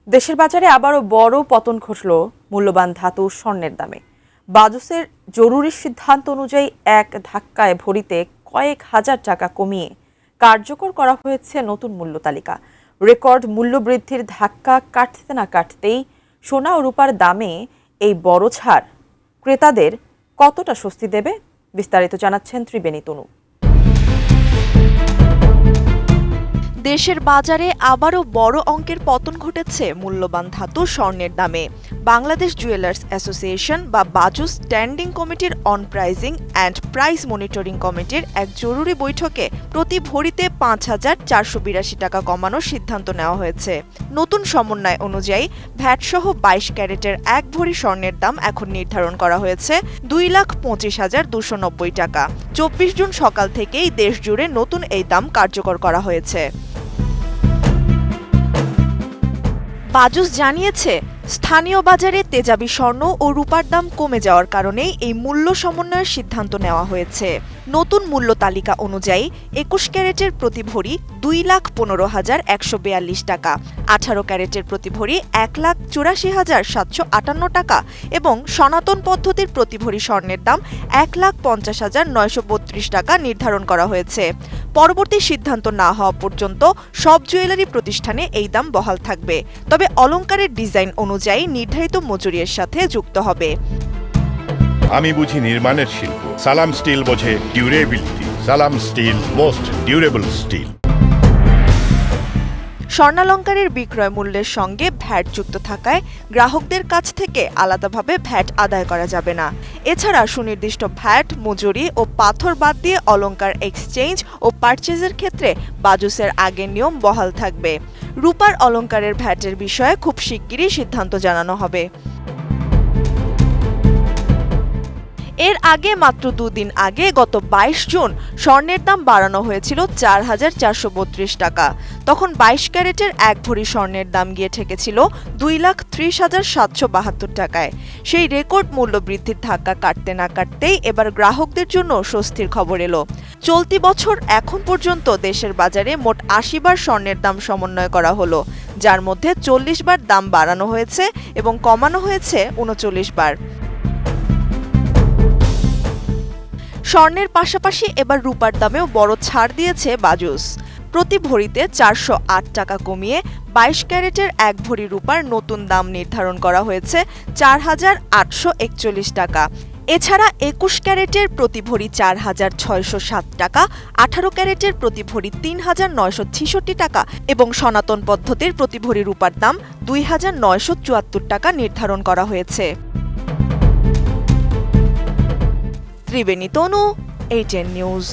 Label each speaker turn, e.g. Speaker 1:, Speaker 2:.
Speaker 1: দেশের বাজারে আবারও বড় পতন ঘটল মূল্যবান ধাতু স্বর্ণের দামে। বাজুসের জরুরি সিদ্ধান্ত অনুযায়ী এক ধাক্কায় ভরিতে কয়েক হাজার টাকা কমিয়ে কার্যকর করা হয়েছে নতুন মূল্য তালিকা। রেকর্ড মূল্য বৃদ্ধির ধাক্কা কাটতে না কাটতেই সোনা ও রূপার দামে এই বড় ছাড় ক্রেতাদের কতটা স্বস্তি দেবে, বিস্তারিত জানাচ্ছেন ত্রিবেণী তনু।
Speaker 2: দেশের বাজারে আবারও বড় অঙ্কের পতন ঘটেছে মূল্যবান ধাতু স্বর্ণের দামে। বাংলাদেশ জুয়েলার্স অ্যাসোসিয়েশন বা বাজুস স্ট্যান্ডিং কমিটির on pricing and price monitoring কমিটির এক জরুরি বৈঠকে প্রতি ভরিতে ৫,৪৮২ টাকা কমানোর সিদ্ধান্ত নেওয়া হয়েছে। নতুন সমন্বয় অনুযায়ী ভ্যাটসহ ২২ ক্যারেটের এক ভরি স্বর্ণের দাম এখন নির্ধারণ করা হয়েছে ২,২৫,২৯০ টাকা। ২৪ জুন সকাল থেকেই দেশ জুড়ে নতুন এই দাম কার্যকর করা হয়েছে। বাজুস জানিয়েছে, স্থানীয় বাজারে তেজাবি স্বর্ণ ও রূপার দাম কমে যাওয়ার কারণেই এই মূল্য সমন্বয়ের সিদ্ধান্ত নেওয়া হয়েছে। নতুন মূল্য তালিকা অনুযায়ী ২১ ক্যারেটের প্রতি ভরি ২,১৫,১৪২ টাকা, ১৮ ক্যারেটের প্রতি ভরি ১,৮৪,৭৫৮ টাকা এবং সনাতন পদ্ধতির প্রতি ভরি স্বর্ণের দাম ১,৫০,৯৩২ টাকা নির্ধারণ করা হয়েছে। পরবর্তী সিদ্ধান্ত না হওয়া পর্যন্ত সব জুয়েলারি প্রতিষ্ঠানে এই দাম বহাল থাকবে, তবে অলংকারের ডিজাইন অনুযায়ী নির্ধারিত মজুরির সাথে যুক্ত হবে।
Speaker 3: আমি বুঝি নির্মাণের শিল্প, সালাম স্টিল বোঝে ডিউরেবিলিটি। সালাম স্টিল, মোস্ট ডিউরেবল স্টিল।
Speaker 2: স্বর্ণালংকারের বিক্রয় মূল্যের সঙ্গে ভ্যাট যুক্ত থাকায় গ্রাহকদের কাছ থেকে আলাদাভাবে ভ্যাট আদায় করা যাবে না। এছাড়া সুনির্দিষ্ট ভ্যাট, মজুরি ও পাথর বাদ দিয়ে অলংকার এক্সচেঞ্জ ও পারচেজের ক্ষেত্রে বাজুসের আগের নিয়ম বহাল থাকবে। রূপার অলংকারের ভ্যাটের বিষয়ে খুব শিগগিরই সিদ্ধান্ত জানানো হবে। এর আগে মাত্র দুদিন আগে গত ২২ জুন স্বর্ণের দাম বাড়ানো হয়েছিল ৪,৪৩২ টাকা। তখন ২২ ক্যারেটের এক ভরি স্বর্ণের দাম গিয়ে ঠেকেছিল ২,৩০,৭৭২ টাকায়। সেই রেকর্ড মূল্য বৃদ্ধির ধাক্কা কাটতে না কাটতেই এবার গ্রাহকদের জন্য স্বস্তির খবর এলো। চলতি বছর এখন পর্যন্ত দেশের বাজারে মোট ৮০ বার স্বর্ণের দাম সমন্বয় করা হলো, যার মধ্যে ৪০ বার দাম বাড়ানো হয়েছে এবং কমানো হয়েছে ৩৯ বার। স্বর্ণের পাশাপাশি এবার রূপার দামেও বড় ছাড় দিয়েছে বাজুস। প্রতি ভরিতে ৪০৮ টাকা কমিয়ে ২২ ক্যারেটের এক ভরি রূপার নতুন দাম নির্ধারণ করা হয়েছে ৪,৮৪১ টাকা। এছাড়া ২১ ক্যারেটের প্রতি ভরি ৪,৬০৭ টাকা, ১৮ ক্যারেটের প্রতি ভরি ৩,৯৬৬ টাকা এবং সনাতন পদ্ধতির প্রতি ভরি রূপার দাম ২,৯৭৪ টাকা নির্ধারণ করা হয়েছে। ত্রিবেণী তনু, ATN নিউজ।